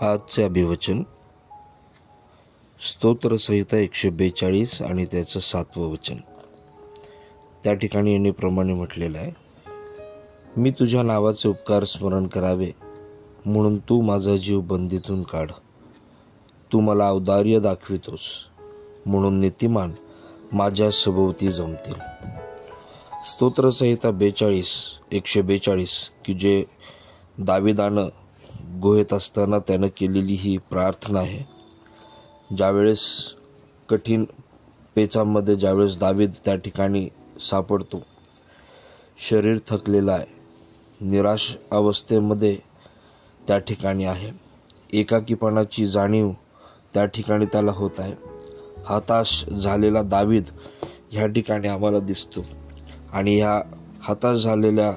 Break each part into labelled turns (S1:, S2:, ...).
S1: आजचे अभिवचन स्तोत्रसंहिता 142 आणि त्याचं 7वं वचन. त्या ठिकाणी यांनी प्रमाणे म्हटलेलं आहे, मी तुझ्या नावाचे उपकार स्मरण करावे म्हणून तू माझा जीव बंदीतून काढ. तू मला औदार्य दाखवितोस म्हणून नीतिमान माझ्या सभोवती जमतील. स्तोत्रसंहिता 142 की जे दाविदानं गुहेत असताना त्यानं केलेली ही प्रार्थना आहे. ज्यावेळेस कठीण पेचामध्ये ज्यावेळेस दावीद त्या ठिकाणी सापडतो, शरीर थकलेलं आहे, निराश अवस्थेमध्ये त्या ठिकाणी आहे, एकाकीपणाची जाणीव त्या ठिकाणी त्याला होत आहे. हताश झालेला दावीद ह्या ठिकाणी आम्हाला दिसतो. आणि ह्या हताश झालेल्या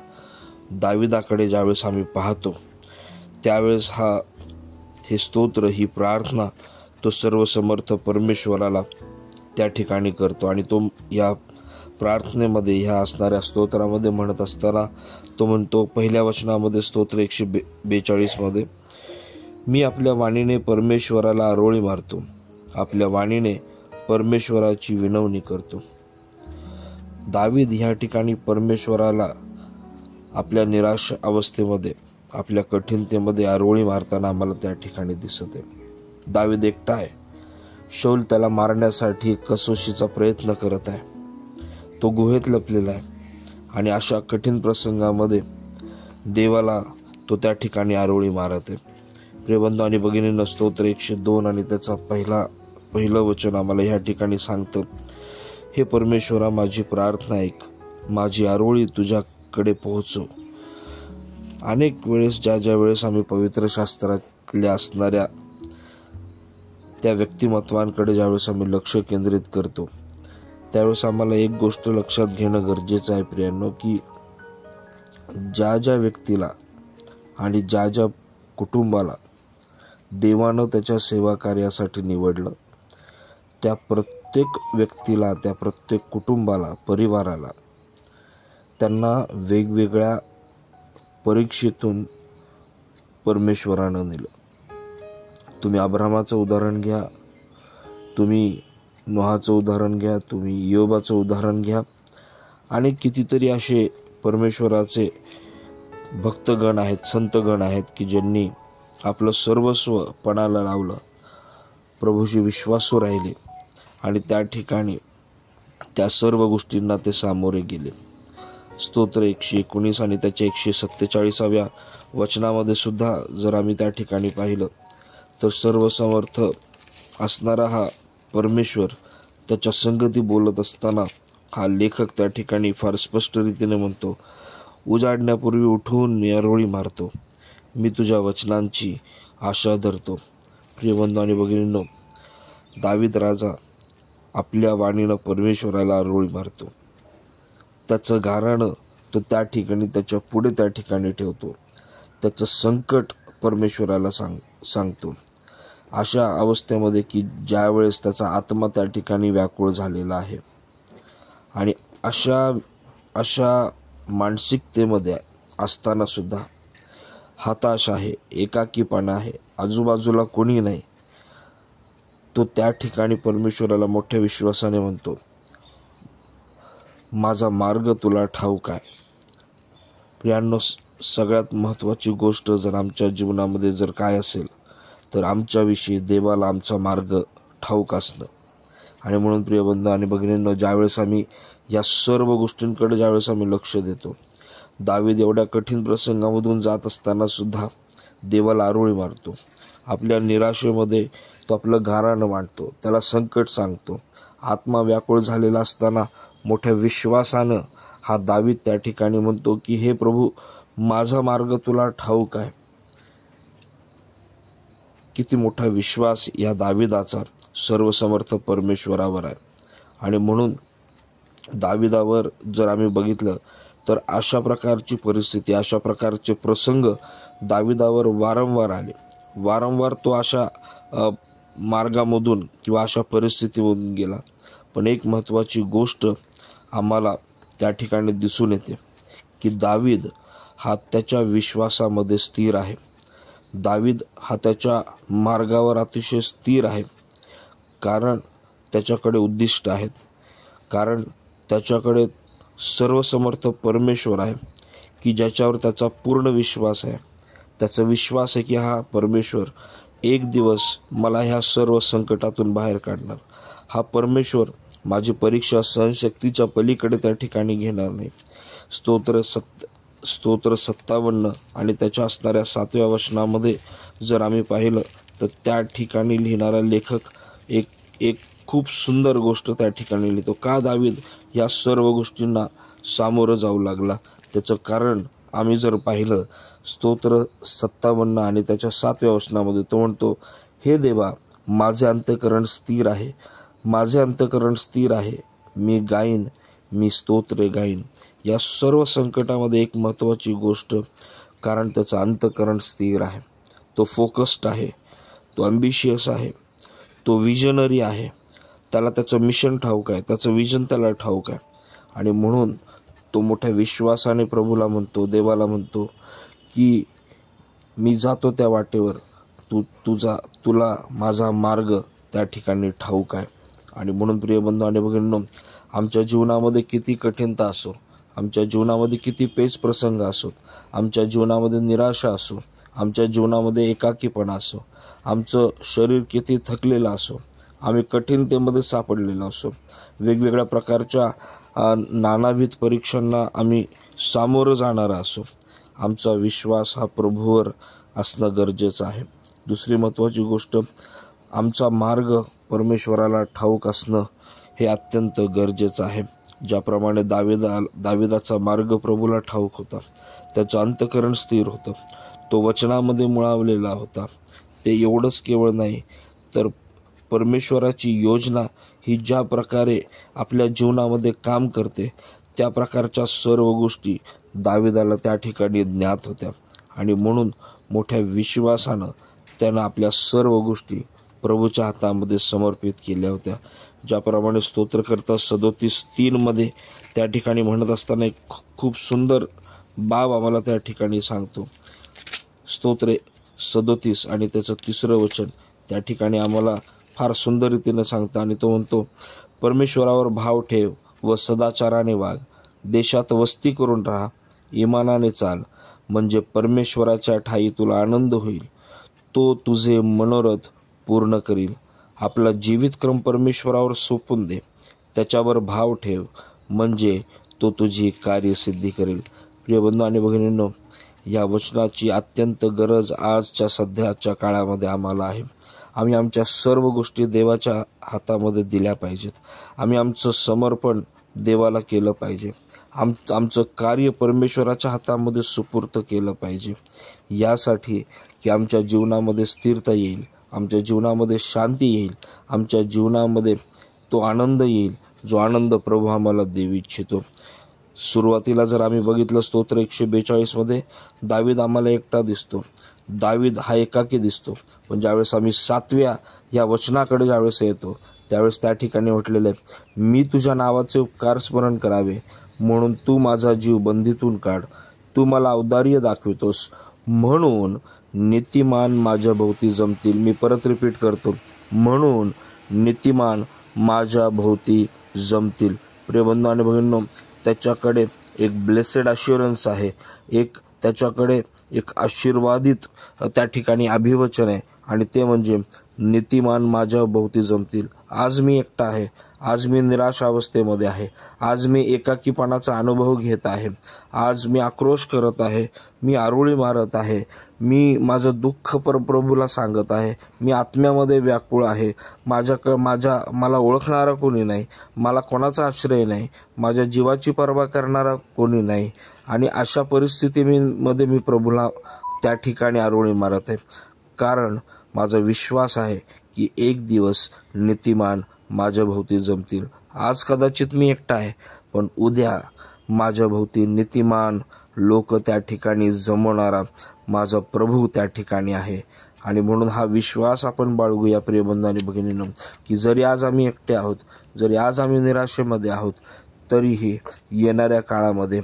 S1: दाविदाकडे ज्यावेळेस आम्ही पाहतो, त्यावेळेस हे स्तोत्र, ही प्रार्थना तो सर्वसमर्थ परमेश्वराला त्या ठिकाणी करतो. आणि तो या प्रार्थनेमध्ये, ह्या असणाऱ्या स्तोत्रामध्ये म्हणत असताना तो म्हणतो, पहिल्या वचनामध्ये स्तोत्र 142 मध्ये, मी आपल्या वाणीने परमेश्वराला आरोळी मारतो, आपल्या वाणीने परमेश्वराची विनवणी करतो. दावीद ह्या ठिकाणी परमेश्वराला आपल्या निराश अवस्थेमध्ये, आपल्या कठीणतेमध्ये आरोळी मारताना आम्हाला त्या ठिकाणी दिसत आहे. दावीद एकटा आहे. शौल त्याला मारण्यासाठी कसोशीचा प्रयत्न करत आहे. तो गुहेत लपलेला आहे आणि अशा कठीण प्रसंगामध्ये देवाला तो त्या ठिकाणी आरोळी मारत आहे. प्रियबंधू आणि भगिनींनो, स्तोत्र 102 आणि त्याचा पहिलं वचन आम्हाला ह्या ठिकाणी सांगतं, हे परमेश्वरा, माझी प्रार्थना ऐक, माझी आरोळी तुझ्याकडे पोहोचव. अनेक वेळेस ज्या वेळेस आम्ही पवित्र शास्त्रातल्या असणाऱ्या त्या व्यक्तिमत्वांकडे ज्यावेळेस आम्ही लक्ष केंद्रित करतो, त्यावेळेस आम्हाला एक गोष्ट लक्षात घेणं गरजेचं आहे प्रियांनो, की ज्या व्यक्तीला आणि ज्या कुटुंबाला देवानं त्याच्या सेवा कार्यासाठी निवडलं, त्या प्रत्येक व्यक्तीला, त्या प्रत्येक कुटुंबाला, परिवाराला, त्यांना वेगवेगळ्या परीक्षेतून परमेश्वरानं नेलं. तुम्ही अब्रामाचं उदाहरण घ्या, तुम्ही नोहाचं उदाहरण घ्या, तुम्ही योबाचं उदाहरण घ्या, आणि कितीतरी असे परमेश्वराचे भक्तगण आहेत, संतगण आहेत की ज्यांनी आपलं सर्वस्व पणाला लावलं, प्रभूशी विश्वासू राहिले आणि त्या ठिकाणी त्या सर्व गोष्टींना ते सामोरे गेले. स्तोत्र 119 आणि त्याच्या 147व्या वचनामध्ये सुद्धा जर आम्ही त्या ठिकाणी पाहिलं, तर सर्वसमर्थ असणारा हा परमेश्वर त्याच्या संगती बोलत असताना हा लेखक त्या ठिकाणी फार स्पष्ट रीतीने म्हणतो, उजाडण्यापूर्वी उठून मी आरोळी मारतो, मी तुझ्या वचनांची आशा धरतो. प्रियबंधू आणि भगिनींनो, दावीद राजा आपल्या वाणीनं परमेश्वराला आरोळी मारतो. त्याचं गाऱ्हाणं तो त्या ठिकाणी त्याच्या पुढे त्या ठिकाणी ठेवतो. त्याचं संकट परमेश्वराला सांगतो. अशा अवस्थेमध्ये की ज्यावेळेस त्याचा आत्मा त्या ठिकाणी व्याकुळ झालेला आहे. आणि अशा मानसिकतेमध्ये असताना सुद्धा हताश आहे, एकाकीपणा आहे, आजूबाजूला कोणी नाही, तो त्या ठिकाणी परमेश्वराला मोठ्या विश्वासाने म्हणतो, माझा मार्ग तुला ठाऊक आहे. प्रियांनो, सगळ्यात महत्त्वाची गोष्ट जर आमच्या जीवनामध्ये जर काय असेल, तर आमच्याविषयी देवाला आमचा मार्ग ठाऊक असणं. आणि म्हणून प्रियबंधू आणि भगिनींनो, ज्यावेळेस आम्ही या सर्व गोष्टींकडे ज्यावेळेस आम्ही लक्ष देतो, दावीद एवढ्या कठीण प्रसंगामधून जात असताना सुद्धा देवाला आरोळी मारतो. आपल्या निराशेमध्ये तो आपलं गाऱ्हाणं मांडतो, त्याला संकट सांगतो. आत्मा व्याकुळ झालेला असताना मोठ्या विश्वासानं हा दावीद त्या ठिकाणी म्हणतो की हे प्रभू, माझा मार्ग तुला ठाऊक आहे. किती मोठा विश्वास या दाविदाचा सर्वसमर्थ परमेश्वरावर आहे. आणि म्हणून दाविदावर जर आम्ही बघितलं, तर अशा प्रकारची परिस्थिती, अशा प्रकारचे प्रसंग दाविदावर वारंवार आले. वारंवार तो अशा मार्गामधून किंवा अशा परिस्थितीमधून गेला. पण एक महत्त्वाची गोष्ट आम्हाला त्या ठिकाणी दिसून येते की दावीद हा त्याच्या विश्वासामध्ये स्थिर आहे. दावीद हा त्याच्या मार्गावर अतिशय स्थिर आहे, कारण त्याच्याकडे उद्दिष्ट आहेत, कारण त्याच्याकडे सर्वसमर्थ परमेश्वर आहे की ज्याच्यावर त्याचा पूर्ण विश्वास आहे. त्याचा विश्वास आहे की हा परमेश्वर एक दिवस मला ह्या सर्व संकटातून बाहेर काढणार. हा परमेश्वर माझी परीक्षा सहनशक्तीच्या पलीकडे त्या ठिकाणी घेणार नाही. स्तोत्र 57 आणि त्याच्या असणाऱ्या 7व्या वचनामध्ये जर आम्ही पाहिलं तर त्या ठिकाणी लिहिणारा लेखक एक खूप सुंदर गोष्ट त्या ठिकाणी लिहितो. का दावीद या सर्व गोष्टींना सामोरं जाऊ लागला? त्याचं कारण आम्ही जर पाहिलं स्तोत्र 57 आणि त्याच्या 7व्या वचनामध्ये तो म्हणतो, हे देवा, माझे अंतःकरण स्थिर आहे, माझे अंतःकरण स्थिर आहे, मी गाईन, मी स्तोत्रे गाईन. या सर्व संकटामध्ये एक महत्त्वाची गोष्ट, कारण त्याचं अंतःकरण स्थिर आहे, तो फोकस्ड आहे, तो ॲम्बिशियस आहे, तो विजनरी आहे. त्याला त्याचं मिशन ठाऊक आहे, त्याचं विजन त्याला ठाऊक आहे. आणि म्हणून तो मोठ्या विश्वासाने प्रभूला म्हणतो, देवाला म्हणतो की मी जातो त्या वाटेवर, तुला माझा मार्ग त्या ठिकाणी ठाऊक आहे. आणि म्हणून प्रिय बंधू आणि भगिनींनो, आमच्या जीवनामध्ये किती कठीणता असो, आमच्या जीवनामध्ये किती पेच प्रसंग असोत, आमच्या जीवनामध्ये निराशा असो, आमच्या जीवनामध्ये एकाकीपणा असो, आमचं शरीर किती थकलेलं असो, आम्ही कठीणतेमध्ये सापडलेलो असो, वेगवेगळ्या प्रकारच्या नानाविध परीक्षांना आम्ही सामोरं जाणारा असो, आमचा विश्वास हा प्रभूवर असणं गरजेचं आहे. दुसरी महत्त्वाची गोष्ट, आमचा मार्ग परमेश्वराला ठाऊक असणं हे अत्यंत गरजेचं आहे. ज्याप्रमाणे दाविदाचा मार्ग प्रभूला ठाऊक होता, त्याचं अंतःकरण स्थिर होतं, तो वचनामध्ये मुळावलेला होता. ते एवढंच केवळ नाही, तर परमेश्वराची योजना ही ज्या प्रकारे आपल्या जीवनामध्ये काम करते त्या प्रकारच्या सर्व गोष्टी दाविदाला त्या ठिकाणी ज्ञात होत्या. आणि म्हणून मोठ्या विश्वासानं त्यानं आपल्या सर्व गोष्टी प्रभूच्या हातामध्ये समर्पित केल्या होत्या. ज्याप्रमाणे स्तोत्रकर्ता 37:3 त्या ठिकाणी म्हणत असताना एक खूप सुंदर बाब आम्हाला त्या ठिकाणी सांगतो. स्तोत्रे 37 आणि त्याचं 3रं वचन त्या ठिकाणी आम्हाला फार सुंदर रीतीने सांगतं. आणि तो म्हणतो, परमेश्वरावर भाव ठेव व सदाचाराने वाग, देशात वस्ती करून राहा, इमानाने चाल, म्हणजे परमेश्वराच्या ठाई तुला आनंद होईल, तो तुझे मनोरथ पूर्ण करील. आपला जीवितक्रम परमेश्वरावर सोपून दे, त्याच्यावर भाव ठेव, म्हणजे तो तुझी कार्यसिद्धी करेल. प्रिय बंधू आणि भगिनींनो, या वचनाची अत्यंत गरज आजच्या सध्याच्या काळामध्ये आम्हाला आहे. आम्ही आमच्या सर्व गोष्टी देवाच्या हातामध्ये दिल्या पाहिजेत. आम्ही आमचं समर्पण देवाला केलं पाहिजे. आमचं कार्य परमेश्वराच्या हातामध्ये सुपूर्त केलं पाहिजे, यासाठी की आमच्या जीवनामध्ये स्थिरता येईल, आमच्या जीवनामध्ये शांती येईल, आमच्या जीवनामध्ये तो आनंद येईल जो आनंद प्रभू आम्हाला देऊ इच्छितो. सुरुवातीला जर आम्ही बघितलं स्तोत्र 142 दावीद आम्हाला एकटा दिसतो, दावीद हा एकाकी दिसतो. पण ज्यावेळेस आम्ही 7व्या या वचनाकडे ज्यावेळेस येतो त्यावेळेस त्या ठिकाणी म्हटलेलं आहे, मी तुझ्या नावाचे उपकार स्मरण करावे म्हणून तू माझा जीव बंदीतून काढ, तू मला औदार्य दाखवितोस म्हणून नीतिमान माझ्या भोवती जमतील. मी परत रिपीट करतो, म्हणून नीतिमान माझ्या भोवती जमतील. प्रिय बंधू आणि भगिनींनो, त्याच्याकडे एक ब्लेसेड अश्युरन्स आहे, त्याच्याकडे एक आशीर्वादित त्या ठिकाणी अभिवचन आहे, आणि ते म्हणजे नीतिमान माझ्या भोवती जमतील. आज मी एकटा आहे, आज मी निराश अवस्थेमध्ये आहे, आज मी एकाकीपणाचा अनुभव घेत आहे, आज मी आक्रोश करत आहे, मी आरोळी मारत आहे, मी माझं दुःख प्रभूला सांगत आहे, मी आत्म्यामध्ये व्याकुळ आहे, मला ओळखणारा कोणी नाही, मला कोणाचा आश्रय नाही, माझ्या जीवाची पर्वा करणारा कोणी नाही. आणि अशा परिस्थितीमध्ये मी प्रभूला त्या ठिकाणी आरोळी मारत आहे, कारण माझा विश्वास आहे की एक दिवस नीतिमान माझ्या भोवती जमतील. आज कदाचित मी एकटा आहे, पण उद्या माझ्या भोवती नीतिमान लोक त्या ठिकाणी जमवणारा माझा प्रभू त्या ठिकाणी आहे. आणि म्हणून हा विश्वास आपण बाळगूया प्रिय बंधू आणि भगिनींनो, की जरी आज आम्ही एकटे आहोत, जरी आज आम्ही निराशेमध्ये आहोत, तरीही येणाऱ्या काळामध्ये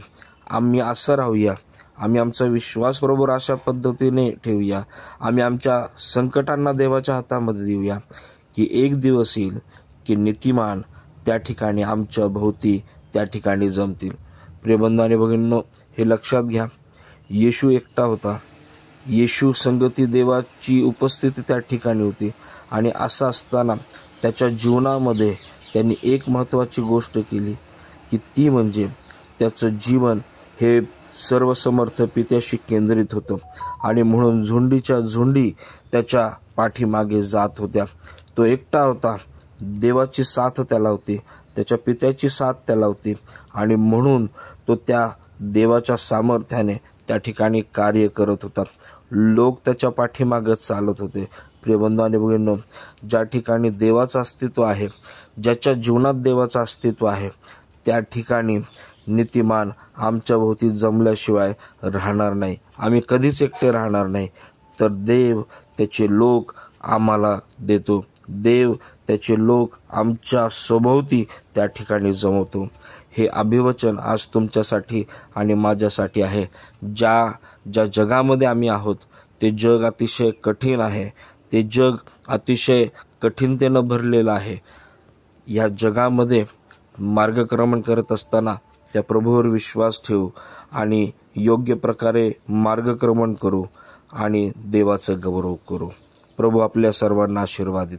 S1: आम्ही असं राहूया, आम्ही आमचा विश्वास बरोबर अशा पद्धतीने ठेवूया, आम्ही आमच्या संकटांना देवाच्या हातामध्ये देऊया की एक दिवस येईल की नीतिमान त्या ठिकाणी आमच्या भोवती त्या ठिकाणी जमतील. प्रिय बंधू आणि भगिनींनो, हे लक्षात घ्या, येशू एकटा होता, येशू संगती देवाची उपस्थिती त्या ठिकाणी होती आणि असं असताना त्याच्या जीवनामध्ये त्यांनी एक महत्त्वाची गोष्ट केली की ती म्हणजे त्याचं जीवन हे सर्वसमर्थ पित्याशी केंद्रित होतं आणि म्हणून झुंडीच्या झुंडी त्याच्या पाठीमागे जात होत्या. तो एकटा होता, देवाची साथ त्याला होती, त्याच्या पित्याची साथ त्याला होती आणि म्हणून तो त्या देवाच्या सामर्थ्याने त्या ठिकाणी कार्य करत होता. लोक त्याच्या पाठीमागे चालत होते. प्रिय बंधू आणि भगिनींनो, ज्या ठिकाणी देवाचं अस्तित्व आहे, ज्याच्या जीवनात देवाचं अस्तित्व आहे, त्या ठिकाणी नीतिमान आमच्या भोवती जमल्याशिवाय राहणार नाही. आम्ही कधीच एकटे राहणार नाही. तर देव त्याचे लोक आम्हाला देतो, देव त्याचे लोक आमच्या सभोवती त्या ठिकाणी जमवतो. हे अभिवचन आज तुमच्यासाठी आणि माझ्यासाठी आहे. ज्या जगामध्ये आम्ही आहोत ते जग अतिशय कठीण आहे, ते जग अतिशय कठीणतेनं भरलेलं आहे. या जगामध्ये मार्गक्रमण करत असताना त्या प्रभूवर विश्वास ठेवू आणि योग्य प्रकारे मार्गक्रमण करू आणि देवाचं गौरव करू. प्रभू आपल्या सर्वांना आशीर्वादित